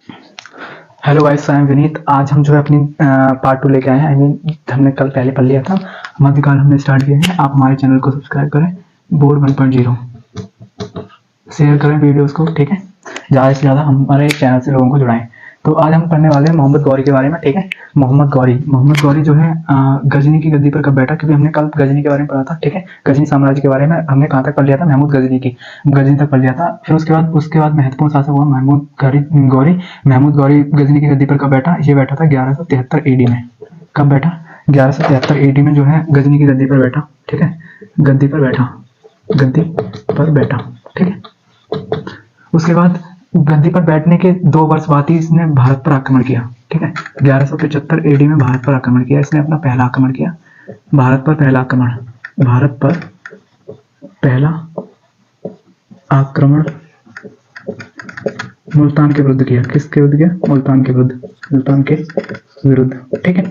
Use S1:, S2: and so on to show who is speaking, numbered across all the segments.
S1: Hello guys, I am Vineet. आज हम जो है अपनी पार्ट 2 लेके आए हैं। आई मीन हमने कल पहले पढ़ लिया था, मध्यकाल हमने स्टार्ट किया है। आप हमारे चैनल को सब्सक्राइब करें, बोर्ड 1.0 शेयर करें वीडियोस को, ठीक है। ज़्यादा से ज़्यादा हमारे चैनल से लोगों को जुड़ाएं। तो आज हम पढ़ने वाले हैं मोहम्मद गौरी के बारे में, ठीक है। मोहम्मद गौरी जो है गजनी की गद्दी पर कब बैठा, क्योंकि हमने कल गजनी के बारे में पढ़ा था, ठीक है। गजनी साम्राज्य के बारे में हमने कहाँ तक पढ़ लिया था, महमूद गजनी की गजनी तक पढ़ लिया था। फिर उसके बाद महत्वपूर्ण शासक हुआ महमूद गौरी गजनी की गद्दी पर कब बैठा, ये बैठा था 1173 AD में। कब बैठा? 1173 AD में जो है गजनी की गद्दी पर बैठा, ठीक है। गद्दी पर बैठा, ठीक है। उसके बाद गद्दी पर बैठने के 2 वर्ष बाद ही इसने भारत पर आक्रमण किया, ठीक है। 1175 AD में भारत पर आक्रमण किया इसने, अपना पहला आक्रमण किया। भारत पर पहला आक्रमण मुल्तान के विरुद्ध किया। किसके विरुद्ध किया? मुल्तान के विरुद्ध, ठीक है।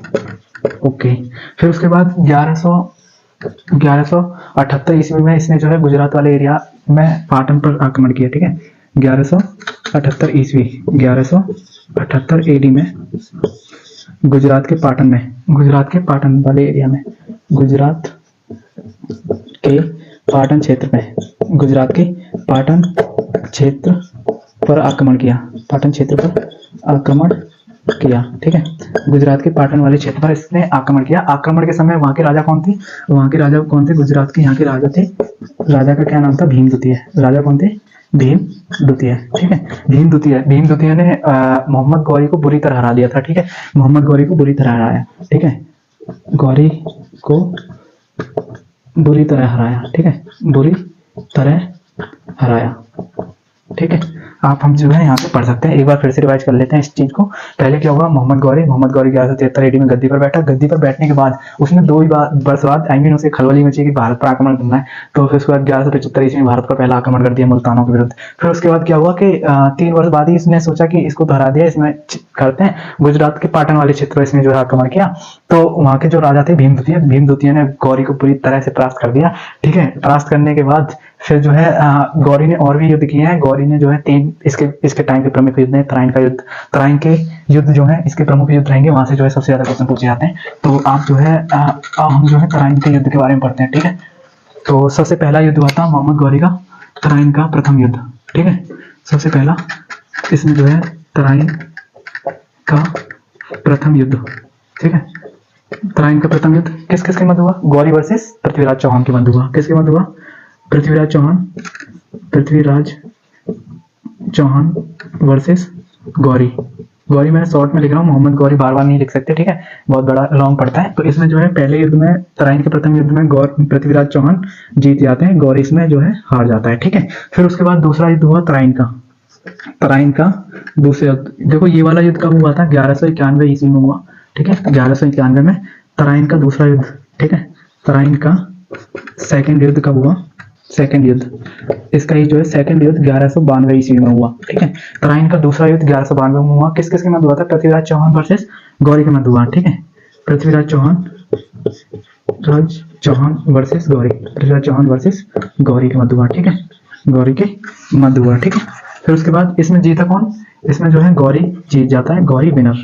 S1: ओके। फिर उसके बाद 1178 ईस्वी में इसने जो है गुजरात वाले एरिया में पाटन पर आक्रमण किया, ठीक है। 1178 AD में गुजरात के पाटन वाले एरिया में, गुजरात के पाटन क्षेत्र पर आक्रमण किया, ठीक है। गुजरात के पाटन वाले क्षेत्र पर इसने आक्रमण किया। आक्रमण के समय वहां के राजा कौन थे? गुजरात के यहाँ के राजा थे। राजा का क्या नाम था? भीमद्वितीय। राजा कौन थे? भीमद्वितीय, ठीक है। भीमद्वितीय ने मोहम्मद गौरी को बुरी तरह हरा दिया था, ठीक है। ठीक है। गौरी को बुरी तरह हराया, ठीक है। हम जो है यहाँ से पढ़ सकते हैं। एक बार फिर से रिवाइज कर लेते हैं इस चीज को। पहले क्या हुआ? मोहम्मद गौरी 1173 AD में गद्दी पर बैठा। गद्दी पर बैठने के बाद उसने 2 वर्ष बाद उसे खलबली मची कि भारत पर आक्रमण करना है। तो फिर उसके बाद 1175 ईस्वी में भारत पर पहला आक्रमण कर दिया मुल्तानों के विरुद्ध। फिर उसके बाद क्या हुआ कि 3 वर्ष बाद ही इसने सोचा कि इसको तो हरा दिया, इसमें करते हैं। गुजरात के पाटन वाले क्षेत्र में इसने जो है आक्रमण किया। तो वहां के जो राजा थे भीमद्वितीय ने गौरी को पूरी तरह से परास्त कर दिया, ठीक है। परास्त करने के बाद फिर जो है गौरी ने और भी युद्ध किए हैं। गौरी ने जो है 3 इसके टाइम के प्रमुख युद्ध है। तराइन के युद्ध जो है इसके प्रमुख युद्ध रहेंगे। वहां से जो है सबसे ज्यादा क्वेश्चन पूछे जाते हैं। तो आप जो है हम जो है तराइन के युद्ध के बारे में पढ़ते हैं, ठीक है। तो सबसे पहला युद्ध हुआ था मोहम्मद गौरी का तराइन का प्रथम युद्ध, ठीक है। सबसे पहला इसमें जो है तराइन का प्रथम युद्ध, ठीक है। तराइन का प्रथम युद्ध किस के मध्य हुआ? गौरी वर्सेस पृथ्वीराज चौहान के मध्य हुआ। किसके मध्य हुआ? पृथ्वीराज चौहान वर्सेस गौरी। मैंने शॉर्ट में लिख रहा हूँ, मोहम्मद गौरी बार नहीं लिख सकते, ठीक है। बहुत बड़ा लॉन्ग पड़ता है। तो इसमें जो है पहले युद्ध में, तराइन के प्रथम युद्ध में पृथ्वीराज चौहान जीत जाते हैं, गौरी इसमें जो है हार जाता है, ठीक है। फिर उसके बाद दूसरा युद्ध हुआ तराइन का दूसरा युद्ध। देखो ये वाला युद्ध कब हुआ था? 1191 ईस्वी में हुआ, ठीक है। 1191 में तराइन का दूसरा युद्ध, ठीक है। तराइन का सेकंड युद्ध कब हुआ? इसका ही जो है सेकंड युद्ध 1192 ईस्वी में हुआ, ठीक है। तराइन का दूसरा युद्ध 1192 में हुआ। किस के मध्य हुआ था? पृथ्वीराज चौहान वर्सेस गौरी के मध्य हुआ, ठीक है। पृथ्वीराज चौहान वर्सेस गौरी के मध्य हुआ, ठीक है। ठीक है। फिर उसके बाद इसमें जीता कौन? इसमें जो है गौरी जीत जाता है, गौरी विनर।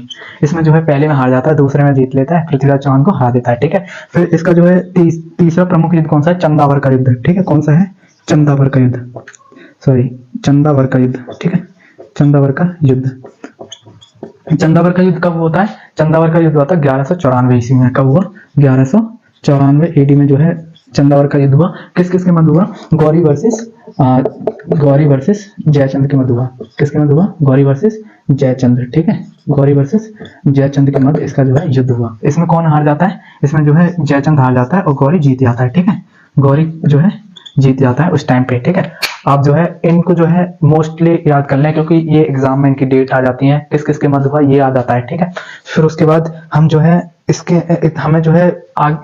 S1: इसमें जो है पहले में हार जाता है, दूसरे में जीत लेता है, पृथ्वीराज चौहान को हरा देता है, ठीक है। फिर इसका जो है तीसरा प्रमुख युद्ध कौन सा है? चंदावर का युद्ध, ठीक है। कौन सा है? चंदावर का युद्ध, ठीक है। चंदावर का युद्ध कब होता है? चंदावर का युद्ध होता है 1194 ईस्वी में। कब हुआ? 1194 AD में जो है चंदावर का युद्ध हुआ। किस के मध्य हुआ? गौरी वर्सेस जयचंद्र के मध्य हुआ। किसके मध्य हुआ? गौरी वर्सेस जयचंद्र, ठीक है। गौरी वर्सेस जयचंद्र के मध्य इसका जो है युद्ध हुआ। इसमें कौन हार जाता है? इसमें जो है जयचंद्र हार जाता है और गौरी जीत जाता है, ठीक है। गौरी जो है जीत जाता है उस टाइम पे, ठीक है। आप जो है इनको जो है मोस्टली याद कर लें, क्योंकि ये एग्जाम में इनकी डेट आ जाती है, किस के मध्य हुआ ये याद आता है, ठीक है। फिर उसके बाद हम जो है हमें जो है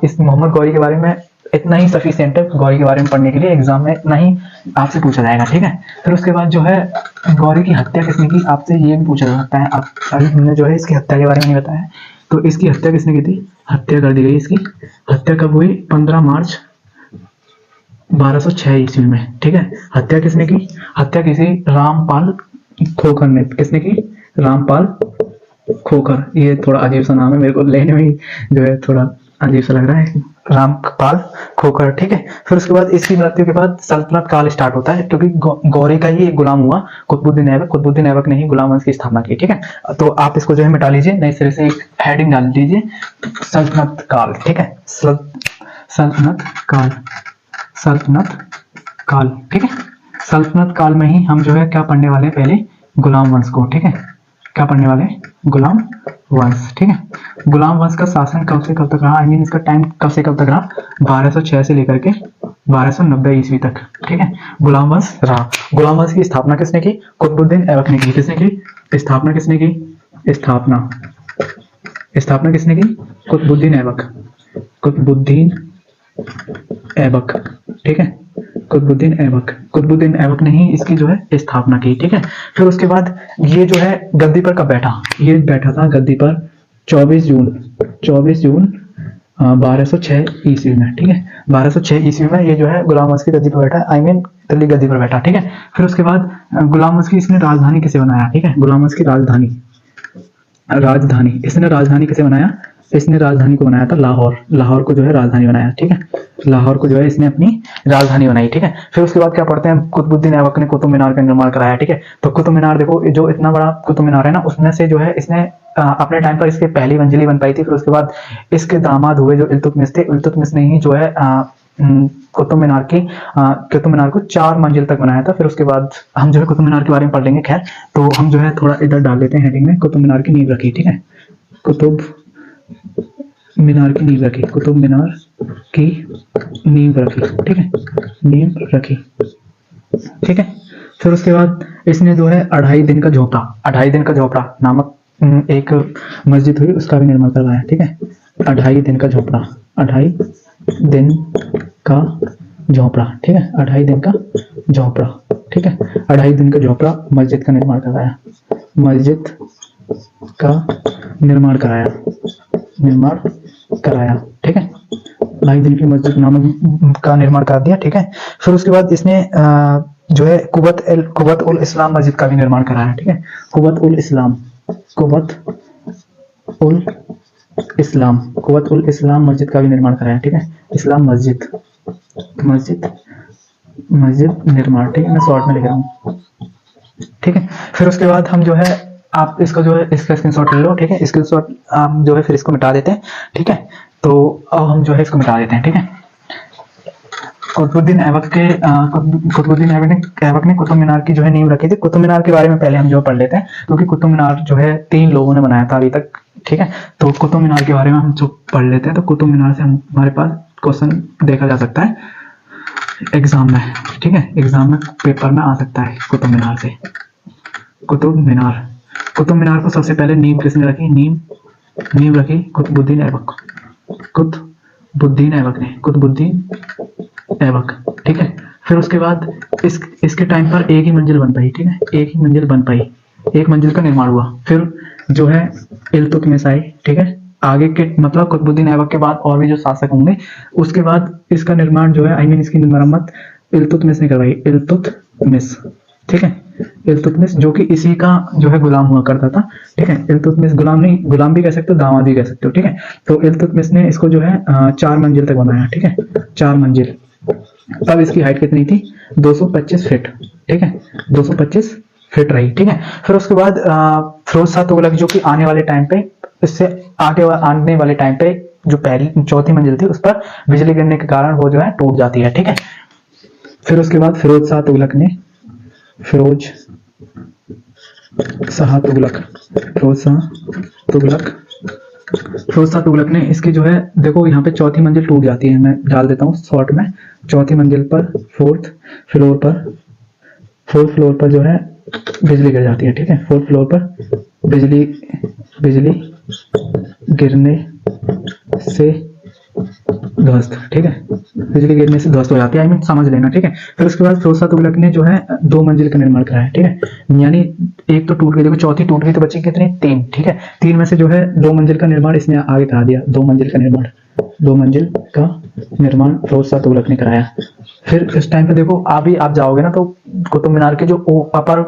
S1: इस मोहम्मद गौरी के बारे में इतना ही सफिशिएंट है। गौरी के बारे में पढ़ने के लिए एग्जाम में इतना ही आपसे पूछा जाएगा, ठीक है। फिर उसके बाद जो है गौरी की हत्या किसने की, आपसे ये भी पूछा जा सकता है। अभी हमने जो है इसकी हत्या के बारे में नहीं बताया, तो इसकी हत्या किसने की थी? हत्या कर दी गई। इसकी हत्या कब हुई? 15 मार्च 1206 ईस्वी में, ठीक है। हत्या किसने की? हत्या किसी रामपाल खोखर ने। किसने की? रामपाल खोखर, ये थोड़ा अजीब सा नाम है, मेरे को लेने में ही जो है थोड़ा अजीब सा लग रहा है, रामपाल खोखर। ठीक है, फिर उसके बाद इसकी मृत्यु के बाद सल्तनत काल स्टार्ट होता है, क्योंकि गौरी का ही एक गुलाम हुआ कुतुबुद्दीन ऐबक ने ही गुलाम वंश की स्थापना की। ठीक है, तो आप इसको जो है मिटा लीजिए, नए सिरे से एक हेडिंग डाल दीजिए, सल्तनत काल। ठीक है, सल्तनत काल, सल्तनत काल। ठीक है, सल्तनत काल में ही हम जो है क्या पढ़ने वाले हैं, पहले गुलाम वंश को। ठीक है, क्या पढ़ने वाले हैं, गुलाम वंश। ठीक है, गुलाम वंश का शासन कब से कब तक रहा, आई मीन इसका टाइम कब से कब तक रहा, 1206 से लेकर के 1290 ईस्वी तक। ठीक है, गुलाम वंश रहा। गुलाम वंश की स्थापना किसने की, कुतुबुद्दीन ऐबक ने की। किसने की स्थापना, किसने की स्थापना, स्थापना किसने की, कुतुबुद्दीन ऐबक, कुतुबुद्दीन ऐबक। ठीक है, कुतुबुद्दीन ऐबक ने ही इसकी जो है स्थापना की। ठीक है, फिर उसके बाद ये जो है गद्दी पर कब बैठा, ये बैठा था गद्दी पर 24 जून 1206 ईस्वी में। ठीक है, 1206 ईस्वी में ये जो है गुलाम वंश की गद्दी पर बैठा, आई मीन दिल्ली गद्दी पर बैठा। ठीक है, फिर उसके बाद गुलाम वंश की इसने राजधानी किसे बनाया। ठीक है, गुलाम वंश की राजधानी इसने राजधानी किसे बनाया, इसने राजधानी को बनाया था लाहौर को जो है राजधानी बनाया। ठीक है, लाहौर को जो है इसने अपनी राजधानी बनाई। ठीक है, फिर उसके बाद क्या पढ़ते हैं, कुतुबुद्दीन ऐबक ने कुतुब मीनार का निर्माण कराया। ठीक है, तो कुतुब मीनार देखो, जो इतना बड़ा कुतुब मीनार है ना, उसमें से जो है इसने अपने टाइम पर इसके पहली मंजिल ही बन पाई थी। फिर उसके बाद इसके दामाद हुए जो इल्तुतमिश थे, इल्तुतमिश ने ही जो है कुतुब मीनार को 4 मंजिल तक बनाया था। फिर उसके बाद हम जो है कुतुब मीनार के बारे में पढ़ लेंगे। खैर, तो हम जो है थोड़ा इधर डाल देते हैं हेडिंग में, कुतुब मीनार की नींव रखी। ठीक है, कुतुब मीनार की नींव रखी, कुतुब मीनार की नींव रखी। ठीक है, नींव रखी। ठीक है, फिर उसके बाद इसने जो है 2.5 दिन का झोपड़ा नामक एक मस्जिद हुई, उसका भी निर्माण करवाया। ठीक है, 2.5 दिन का झोपड़ा, 2.5 दिन का झोपड़ा। ठीक है, 2.5 दिन का झोपड़ा। ठीक है, 2.5 दिन का झोपड़ा, मस्जिद का निर्माण कराया, मस्जिद का निर्माण कराया। ठीक है, 2.5 दिन की मस्जिद नामक का निर्माण कर दिया। ठीक है, फिर उसके बाद इसने जो है कुव्वत उल इस्लाम मस्जिद का भी निर्माण कराया। ठीक है, कुव्वत उल इस्लाम मस्जिद का भी निर्माण कराया। ठीक है, इस्लाम मस्जिद निर्माण। ठीक है, मैं शॉर्ट में लिख रहा हूँ। ठीक है, फिर उसके बाद हम जो है, आप इसका जो है इसका स्क्रीनशॉट ले लो। ठीक है, स्क्रीनशॉट हम जो है फिर इसको मिटा देते हैं। ठीक है, तो अब हम जो है इसको मिटा देते हैं। ठीक है, कुतुबुद्दीन ऐबक ने कुतुब मीनार की जो है नींव रखी थी। कुतुब मीनार के बारे में पहले हम जो पढ़ लेते हैं, क्योंकि कुतुब मीनार जो है 3 लोगों ने बनाया था अभी तक। ठीक है, तो कुतुब मीनार के बारे में हम जो पढ़ लेते हैं, तो कुतुब मीनार से हमारे पास क्वेश्चन देखा जा सकता है एग्जाम में। ठीक है, एग्जाम में पेपर में आ सकता है कुतुब मीनार से। कुतुब मीनार को सबसे पहले नींव किसने रखी, नींव रखी कुतुबुद्दीन ऐबक। ठीक है, फिर उसके बाद इसके टाइम पर एक ही मंजिल बन पाई। ठीक है, एक मंजिल का निर्माण हुआ। फिर जो है इल्तुतमिश आई। ठीक है, आगे के मतलब कुतुबुद्दीन ऐबक के बाद और भी जो शासक होंगे, उसके बाद इसका निर्माण जो है, आई मीन इसकी मरम्मत इल्तुतमिश ने करवाई। इल्तुतमिश। ठीक है, इल्तुतमिश जो कि इसी का जो है गुलाम हुआ करता था। ठीक है, इल्तुतमिश गुलाम भी कह सकते हो, दामाद भी कह सकते हो। ठीक है, तो इल्तुतमिश ने इसको जो है 4 मंजिल तक बनाया। ठीक है, 4 मंजिल। तब इसकी हाइट कितनी थी, 225 फीट। ठीक है, 225 फीट रही। ठीक है, फिर उसके बाद फिरोज शाह तुगलक जो कि आने वाले टाइम पे जो पहली चौथी मंजिल थी, उस पर बिजली गिरने के कारण वो जो है टूट जाती है। ठीक है, फिर उसके बाद फिरोज शाह तुगलक ने इसकी जो है, देखो यहाँ पे चौथी मंजिल टूट जाती है, मैं डाल देता हूँ शॉर्ट में। चौथी मंजिल पर फोर्थ फ्लोर पर जो है बिजली गिर जाती है। ठीक है, 4th फ्लोर पर बिजली गिरने से ध्वस्त। ठीक है, बिजली गिरने से ध्वस्त हो जाती है, आई मीन समझ लेना। ठीक है, फिर उसके बाद फिरोज शाह तुगलक ने जो है 2 मंजिल का निर्माण कराया। ठीक है, यानी एक तो टूट गई, देखो चौथी टूट गई, तो बची कितनी, 3। ठीक है, 3 में से जो है 2 मंजिल का निर्माण इसने आगे करा दिया। 2 मंजिल का निर्माण फिरोज शाह तुगलक ने कराया। फिर इस टाइम पे देखो, अभी आप जाओगे ना, तो कुतुब मीनार के जो अपर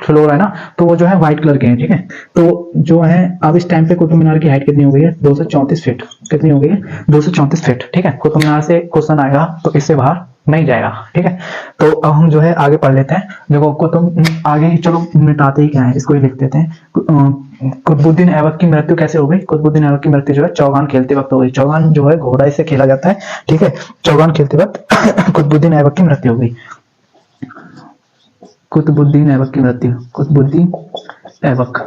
S1: फ्लोर है ना, तो वो जो है व्हाइट कलर के हैं, ठीक है। तो जो है अब इस टाइम पे कुतुब मीनार की हाइट कितनी हो गई है, 234 फीट। कितनी हो गई है, 234 फीट, ठीक है। कुतुब मीनार से क्वेश्चन आएगा तो इससे बाहर नहीं जाएगा, ठीक है। तो अब हम जो है आगे पढ़ लेते हैं। देखो कुतुब आगे ही, चलो मिटाते ही क्या है, इसको ही लिख देते हैं। कुतुबुद्दीन ऐबक की मृत्यु कैसे हो गई? कुतुबुद्दीन ऐबक की मृत्यु जो है चौगान खेलते वक्त हो गई। चौगान जो है घोड़ा से खेला जाता है, ठीक है। चौगान खेलते वक्त कुतुबुद्दीन ऐबक की मृत्यु हो गई। कुतुबुद्दीन ऐबक की मृत्यु, कुतुबुद्दीन ऐबक,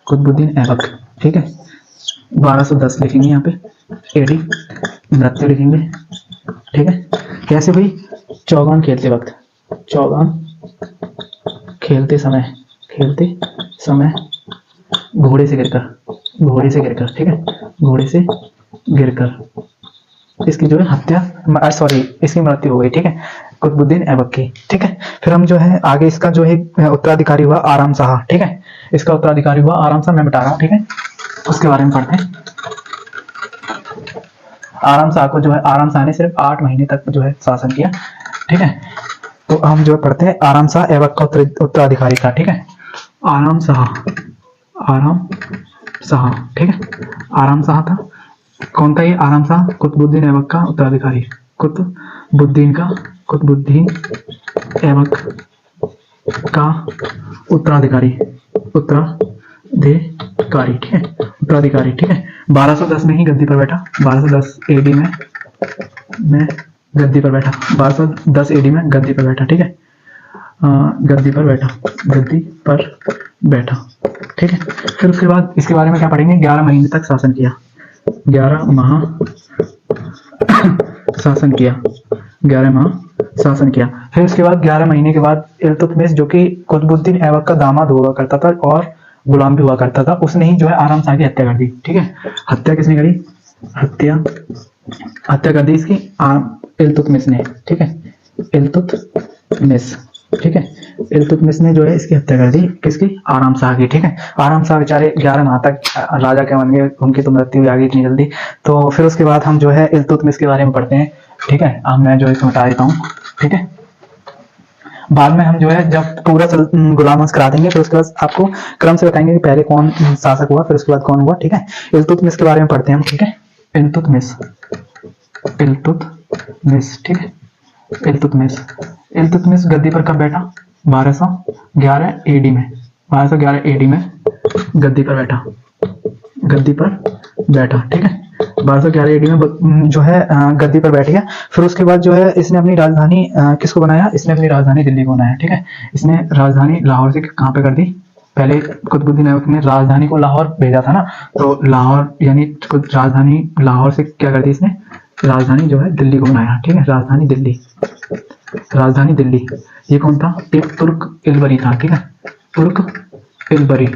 S1: कुतुबुद्दीन ऐबक, ठीक है। 1210 लिखेंगे यहाँ पे एडी, मृत्यु लिखेंगे, ठीक है। कैसे हुई? चौगान खेलते वक्त, चौगान खेलते समय, खेलते समय घोड़े से गिरकर, घोड़े से गिरकर, ठीक है, घोड़े से गिरकर इसकी जो है हत्या, सॉरी इसकी मृत्यु हो गई, ठीक है, कुतुबुद्दीन ऐबक की, ठीक है। फिर हम जो है आगे इसका जो है उत्तराधिकारी हुआ आराम शाह, ठीक है। इसका उत्तराधिकारी हुआ आराम शाह, मैं मिटा रहा हूँ, ठीक है। उसके बारे में पढ़ते हैं। आराम शाह को जो है, आराम शाह ने सिर्फ 8 महीने तक जो है शासन किया, ठीक है। तो हम जो है पढ़ते हैं आराम शाह ऐबक का उत्तराधिकारी था, ठीक है। आराम शाह, आराम शाह, ठीक है। आराम शाह था, कौन था ये आराम शाह? कुतुबुद्दीन ऐबक का उत्तराधिकारी, कुतुबुद्दीन का, कुतुबुद्दीन ऐबक का उत्तराधिकारी, उत्तराधिकारी, ठीक है, उत्तराधिकारी, ठीक है। 1210 में ही गद्दी पर बैठा, 1210 एडी में गद्दी पर बैठा, 1210 एडी में गद्दी पर बैठा, ठीक है। गद्दी पर बैठा, गद्दी पर बैठा, ठीक है। फिर उसके बाद इसके बारे में क्या पढ़ेंगे? 11 महीने तक शासन किया, 11 माह शासन किया, 11 माह शासन किया। फिर उसके बाद 11 महीने के बाद इल्तुतमिश, जो कि कुतुबुद्दीन ऐबक का दामाद हुआ करता था और गुलाम भी हुआ करता था, उसने ही जो है आराम शाह की हत्या कर दी, ठीक है। हत्या किसने करी? हत्या कर दी इसकी इल्तुतमिश ने, ठीक है, इल्तुतमिश, ठीक है। इल्तुतमिश ने जो है इसकी हत्या कर दी, किसकी? आराम शाह की, ठीक है। आराम शाह बेचारे 11 माह तक राजा के बन गए, उनकी तो मृत्यु भी आ गई इतनी जल्दी। तो फिर उसके बाद हम जो है इल्तुतमिश के बारे में पढ़ते हैं, ठीक है। अब मैं जो इसको हटा देता हूँ, ठीक है। बाद में हम जो है जब पूरा गुलाम वंश करा देंगे, फिर उसके बाद आपको क्रम से बताएंगे कि पहले कौन शासक हुआ, फिर उसके बाद कौन हुआ, ठीक है। इल्तुतमिश के बारे में पढ़ते हैं हम, ठीक है। इल्तुतमिश, इल्तुतमिश, ठीक है। इल्तुतमिश, इल्तुतमिश गद्दी पर कब बैठा? 1211 एडी में, 1211 एडी में गद्दी पर बैठा, गद्दी पर बैठा, ठीक है। 1211 एडी में जो है गद्दी पर बैठ गया। फिर उसके बाद जो है इसने अपनी राजधानी किसको बनाया? इसने अपनी राजधानी दिल्ली को बनाया, ठीक है। इसने राजधानी लाहौर से कहाँ पे कर दी? पहले कुतुबुद्दीन ऐबक ने राजधानी को लाहौर भेजा था ना, तो लाहौर यानी राजधानी लाहौर से क्या कर दी इसने? राजधानी जो है दिल्ली को बनाया, ठीक है। राजधानी दिल्ली, राजधानी दिल्ली। ये कौन था? एक तुर्क इलबरी था, ठीक है, तुर्क इलबरी,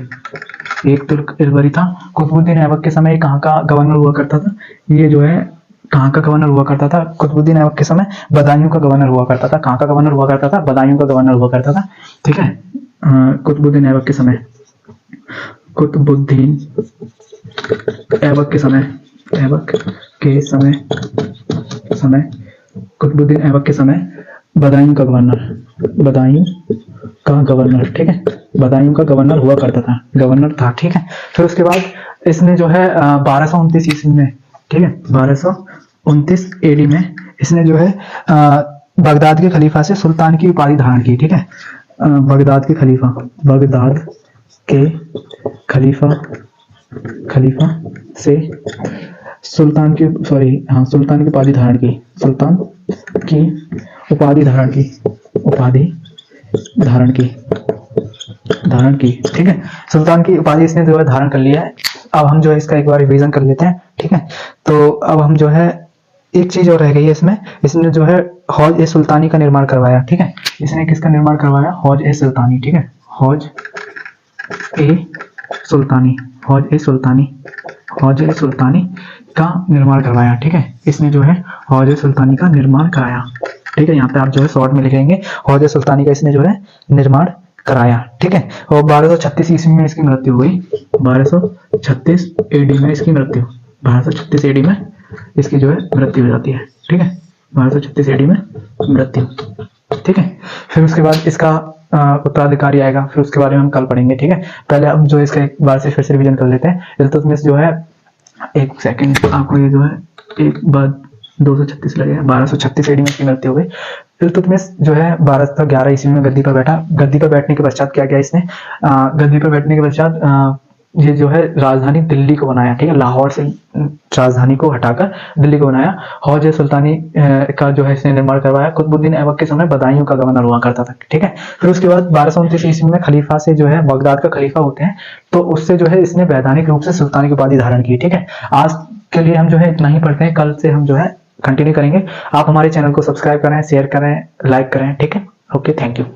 S1: एक तुर्क इलबरी था। कुतुबुद्दीन ऐबक के समय कहाँ का गवर्नर हुआ करता था? ये जो है कहाँ का गवर्नर हुआ करता था? कुतुबुद्दीन ऐबक के समय बदायूं का गवर्नर हुआ करता था। कहाँ का गवर्नर हुआ करता था? बदायूं का गवर्नर हुआ करता था, ठीक है। कुतुबुद्दीन ऐबक के समय, कुतुबुद्दीन ऐबक के समय, ऐबक के समय, कुतुबुद्दीन ऐबक के समय बदायूं का गवर्नर, बदायूं का गवर्नर, ठीक है, बदायूं का गवर्नर हुआ करता था, गवर्नर था, ठीक है। फिर उसके बाद इसने जो है 1229 ईस्वी में, ठीक है, 1229 एडी में इसने जो है बगदाद के खलीफा से सुल्तान की उपाधि धारण की, ठीक है। बगदाद के खलीफा, बगदाद के खलीफा, खलीफा से सुल्तान की, सुल्तान की उपाधि धारण की, सुल्तान की उपाधि धारण की, उपाधि धारण की, धारण की, ठीक है। सुल्तान की उपाधि इसने जो है धारण कर लिया है। अब हम जो है इसका एक बार रिवीजन कर लेते हैं, ठीक है। तो अब हम जो है एक चीज और रह गई है इसमें, इसने जो है हौज ए सुल्तानी का निर्माण करवाया, ठीक है। इसने किसका निर्माण करवाया? हौज ए सुल्तानी, ठीक है, हौज ए सुल्तानी, हौज ए सुल्तानी, हौज ए सुल्तानी का निर्माण करवाया, ठीक है। इसने जो है हौज ए सुल्तानी का निर्माण कराया, ठीक है। यहाँ पे आप जो है शॉर्ट में लिखेंगे हौज ए सुल्तानी का इसने जो है निर्माण कराया, ठीक है। और 1236 ईस्वी में इसकी मृत्यु हुई, 1236 एडी में इसकी मृत्यु, 1236 एडी में इसकी जो है मृत्यु हो जाती है, ठीक है, 1236 एडी में मृत्यु, ठीक है। फिर उसके बाद इसका उत्तराधिकारी आएगा, फिर उसके बारे में हम कल पढ़ेंगे, ठीक है। पहले हम जो इसका एक बार से फिर से रिवीजन कर लेते हैं। इल्तुतमिश जो है, एक सेकंड, आपको ये जो है एक बार 236 लगे, 1236 एडी में इसकी मृत्यु हो गई। इल्तुतमिश जो है 1211 ईस्वी में गद्दी पर बैठा। गद्दी पर बैठने के पश्चात क्या किया इसने, गद्दी पर बैठने के पश्चात ये जो है राजधानी दिल्ली को बनाया, ठीक है। लाहौर से राजधानी को हटाकर दिल्ली को बनाया। हौज सुल्तानी का जो है इसने निर्माण करवाया। कुतुबुद्दीन ऐबक के समय बदायूं का गवर्नर हुआ करता था, ठीक है। फिर उसके बाद 1229 ईस्वी में खलीफा से जो है, बगदाद का खलीफा होते हैं, तो उससे जो है इसने वैधानिक रूप से सुल्तानी की उपाधि धारण की, ठीक है। आज के लिए हम जो है इतना ही पढ़ते हैं, कल से हम जो है कंटिन्यू करेंगे। आप हमारे चैनल को सब्सक्राइब करें, शेयर करें, लाइक करें, ठीक है। Okay, thank you.